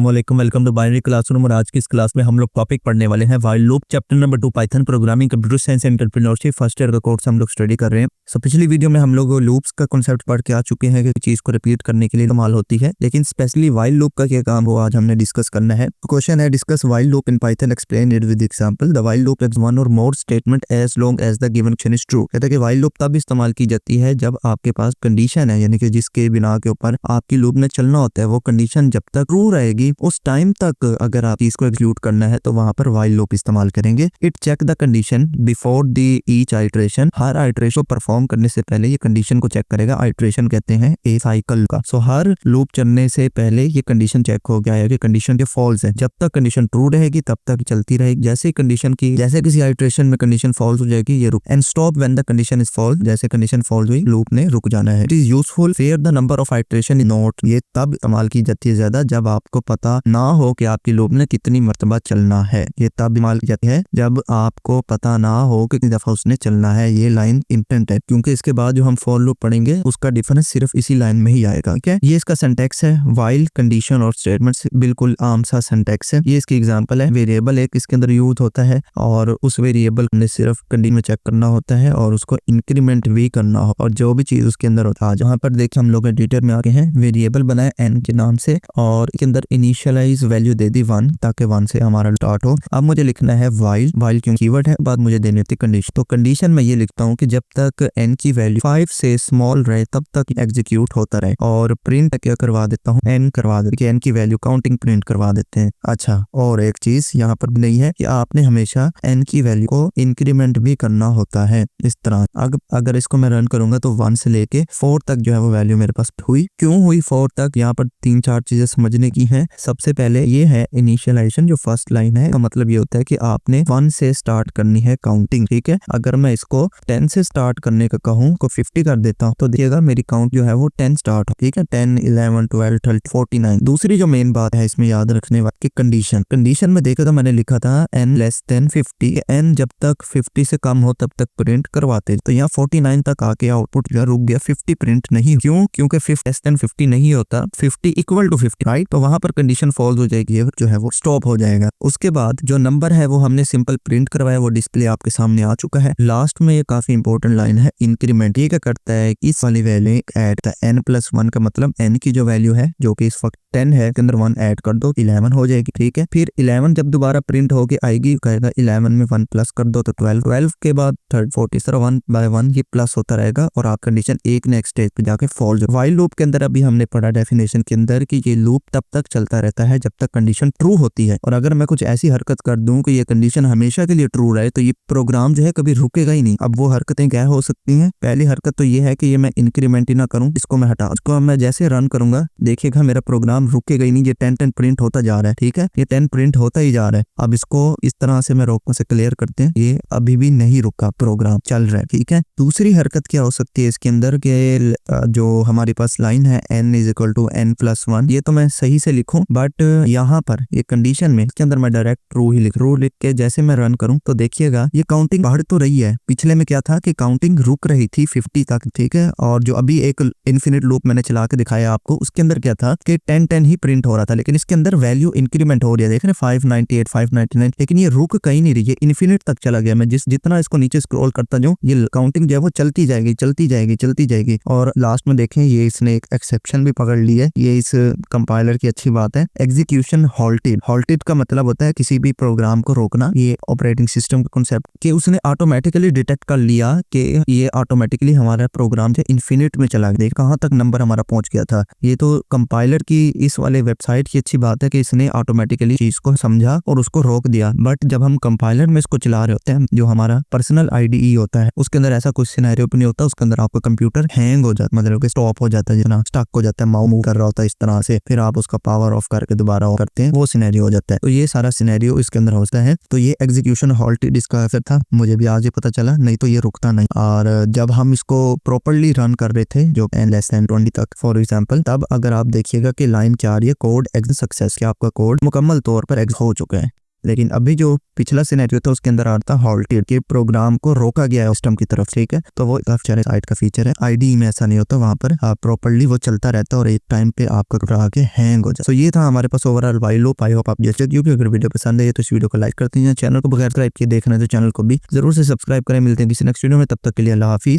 अस्सलामुअलैकुम, welcome to binary classroom. और आज की इस क्लास में हम लोग टॉपिक पढ़ने वाले हैं while loop, chapter number 2, Python programming, computer science, entrepreneurship, first year का कोर्स हम लोग स्टडी कर रहे हैं। पिछली वीडियो में हम लोग लूप्स का कॉन्सेप्ट पढ़ के आ चुके हैं कि चीज को रिपीट करने के लिए इस्तेमाल होती है, लेकिन स्पेशली व्हाइल लूप का क्या काम हो आज हमने डिस्कस करना है। क्वेश्चन है, discuss while loop in Python, explain it with example. The while loop is one or more statement as long as the given condition is true. कहता है कि व्हाइल लूप तब इस्तेमाल की जाती है जब आपके पास कंडीशन है, यानी कि जिसके बिना के ऊपर आपकी लूप ने चलना होता है, वो कंडीशन जब तक ट्रू रहेगी उस टाइम तक अगर आप इसको एग्जीक्यूट करना है तो वहां पर व्हाइल लूप इस्तेमाल करेंगे। It check the condition before the each iteration. हर आइटरेशन को परफॉर्म करने से पहले ये कंडीशन को चेक करेगा। आइटरेशन कहते हैं ए साइकिल का। सो हर लूप चलने से पहले ये कंडीशन चेक हो गया है कि कंडीशन के फॉल्स है। जब तक कंडीशन ट्रू रहेगी तब तक चलती रहेगी। जैसे किसी आइटरेशन में कंडीशन फॉल्स हो जाएगी ये रुक। And stop when the condition is false. जैसे कंडीशन फॉल्स हुई लूप ने रुक जाना है। It is useful for the number of iteration in not. ये तब इस्तेमाल की जाती है ज्यादा जब आपको पता ना हो कि आपकी लूप ने कितनी मर्तबा चलना है। ये तब इस्तेमाल की जाती है जब आपको पता ना हो कि कितनी दफा उसने चलना है। ये लाइन इंपॉर्टेंट है क्योंकि इसके बाद जो हम फॉर लूप पढ़ेंगे उसका डिफरेंस सिर्फ इसी लाइन में ही आएगा। ठीक है, ये इसका सिंटैक्स है। व्हाइल, कंडीशन और स्टेटमेंट्स बिल्कुल आम सा सिंटैक्स है। ये इसकी एग्जांपल है। वेरिएबल एक इसके अंदर यूज होता है और उस वेरिएबल ने सिर्फ कंडीशन में चेक करना होता है और उसको इंक्रीमेंट भी करना हो और जो भी चीज उसके अंदर होता है। जहाँ पर देखिए हम लोग एडिटर में आगे हैं, वेरिएबल बनाया n के नाम से और इसके अंदर इनिशियलाइज वैल्यू दे दी 1 ताकि 1 से हमारा स्टार्ट हो। अब मुझे लिखना है व्हाइल। व्हाइल क्यों कीवर्ड है, बाद मुझे देनी होती कंडीशन। तो कंडीशन में ये लिखता हूँ कि जब तक n की वैल्यू 5 से स्मॉल रहे तब तक एग्जीक्यूट होता रहे। और प्रिंट क्या करवा देता हूँ, n करवा देते, n की वैल्यू काउंटिंग प्रिंट करवा देते हैं। अच्छा, और एक चीज यहाँ पर नहीं है कि आपने हमेशा n की वैल्यू को इंक्रीमेंट भी करना होता है इस तरह। अगर इसको मैं रन करूंगा तो 1 से लेके 4 तक जो है वो वैल्यू मेरे पास हुई। क्यों हुई 4 तक, यहाँ पर 3-4 चीजें समझने की हैं। सबसे पहले ये है इनिशियलाइजेशन, जो फर्स्ट लाइन है, तो मतलब ये होता है कि आपने 1 से स्टार्ट करनी है काउंटिंग। ठीक है, अगर मैं इसको 10 से स्टार्ट करने का कहूँ को 50 कर देता हूँ तो देखिएगा मेरी काउंट जो है वो 10 स्टार्ट हो। ठीक है, 10, 11, 12, 13, 49। दूसरी जो मेन बात है इसमें याद रखने वाली कंडीशन में देखा था, मैंने लिखा था n लेस देन 50। n जब तक 50 से कम हो तब तक प्रिंट करवाते, तो यहाँ 49 तक आके आउटपुट जो रुक गया, 50 प्रिंट नहीं। क्यों? क्योंकि 50 लेस देन 50 नहीं होता, 50 इक्वल टू 50, राइट। तो वहां पर कंडीशन फॉल्स हो जाएगी, जो है वो स्टॉप हो जाएगा। उसके बाद जो नंबर है वो हमने सिंपल प्रिंट करवाया, वो डिस्प्ले आपके सामने आ चुका है। लास्ट में ये काफी इंपॉर्टेंट लाइन है, इंक्रीमेंट। ये क्या करता है, इस वाली वैल्यू ऐड n+1 का मतलब n की जो वैल्यू है जो कि इस वक्त 10 है के अंदर 1 ऐड कर दो, 11 हो जाएगी। ठीक है, फिर 11 जब दोबारा प्रिंट होके आएगी कहेगा 11 में 1 प्लस कर दो तो 12 के बाद 40, 1 बाय 1 ये प्लस होता रहेगा और आप कंडीशन एक नेक्स्ट स्टेज पे जाके फॉल्स। व्हाइल लूप के अंदर अभी हमने पढ़ा डेफिनेशन के अंदर कि ये लूप तब तक चलता रहता है जब तक कंडीशन ट्रू होती है। और अगर मैं कुछ ऐसी हरकत कर दूं कि ये कंडीशन हमेशा के लिए ट्रू रहे तो ये प्रोग्राम जो है कभी रुकेगा ही नहीं। अब वो हरकतें क्या हो सकती हैं, पहली हरकत तो ये है कि ये मैं इंक्रीमेंट ही ना करूं, इसको मैं हटा, इसको मैं जैसे रन करूंगा देखिएगा मेरा प्रोग्राम रुकेगा ही नहीं। ये 10 प्रिंट होता जा रहा है। ठीक है, ये 10 प्रिंट होता ही जा रहा है। अब इसको इस तरह से मैं रोकने से क्लियर करते हैं, ये अभी भी नहीं रुका, प्रोग्राम चल रहा है। ठीक है, दूसरी हरकत क्या हो सकती है इसके अंदर के जो हमारे पास लाइन है n=n+1, ये तो मैं सही से लिखूं बट यहाँ पर ये कंडीशन में इसके अंदर मैं डायरेक्ट ट्रू ही लिख के जैसे मैं रन करूं तो देखिएगा ये काउंटिंग बढ़ तो रही है। पिछले में क्या था कि काउंटिंग रुक रही थी 50 तक। ठीक है, और जो अभी एक इन्फिनिट लूप मैंने चला के दिखाया आपको, उसके अंदर क्या था कि 10 ही प्रिंट हो रहा था, लेकिन इसके अंदर वैल्यू इंक्रीमेंट हो रही है। देख रहे 598, 599, लेकिन ये रुक कहीं नहीं रही, ये इन्फिनिट तक चला गया। मैं जितना इसको नीचे स्क्रॉल करता जाऊं ये काउंटिंग जो है वो चलती जाएगी। और लास्ट में देखें ये इसने एक एक्सेप्शन भी पकड़ ली है। ये इस कंपाइलर की अच्छी बात है। एग्जीक्यूशन हॉल्टेड का मतलब होता है किसी भी प्रोग्राम को रोकना। ये ऑपरेटिंग सिस्टम का कॉन्सेप्ट कि उसने ऑटोमेटिकली डिटेक्ट कर लिया कि ये ऑटोमेटिकली हमारा प्रोग्राम जो इन्फिनिट में चला गया। देख कहाँ तक नंबर हमारा पहुंच गया था। ये तो कंपाइलर की इस वाले वेबसाइट की अच्छी बात है कि इसने ऑटोमेटिकली चीज को समझा और उसको रोक दिया। बट जब हम कंपाइलर में इसको चला रहे होते हैं, जो हमारा पर्सनल आईडीई होता है, उसके अंदर ऐसा कुछ सिनेरियो नहीं होता। उसके अंदर आपका कंप्यूटर हैंग हो जाता, मतलब कि स्टॉप हो जाता है, जना स्टक हो जाता है, माउस मूव कर रहा होता है इस तरह से, फिर आप उसका पावर ऑफ करके दोबारा ऑन करते हैं, वो सिनेरियो हो जाता है। तो ये सारा सिनेरियो इसके अंदर होता है। तो ये एग्जीक्यूशन हॉल्टेड इसका असर था, मुझे भी आज ही पता चला, नहीं तो ये रुकता नहीं। और जब हम इसको प्रॉपर्ली रन कर रहे थे जो n<20 तक फॉर एग्जांपल, तब अगर आप देखिएगा कि लाइन 4 ये कोड एग्ज सक्सेस, कि आपका कोड मुकम्मल तौर पर एग्ज हो चुका है। लेकिन अभी जो पिछला सिनेरियो था उसके अंदर आता हॉल्टेड के प्रोग्राम को रोका गया है सिस्टम की तरफ, ठीक है। तो वो साइट का फीचर है। आईडी में ऐसा नहीं होता, वहां पर प्रॉपर्ली वो चलता रहता है और एक टाइम पे आपका आके हैंग हो जाए। तो ये था हमारे पास overall while loop. I hope आप जैसे क्योंकि अगर वीडियो पसंद है तो इस वीडियो को लाइक करते हैं, चैनल को बगैर सब्सक्राइब किए देखना है तो चैनल को भी जरूर से सब्सक्राइब करें। मिलते हैं किसी नेक्स्ट वीडियो में, तब तक के लिए अल्लाह हाफिज।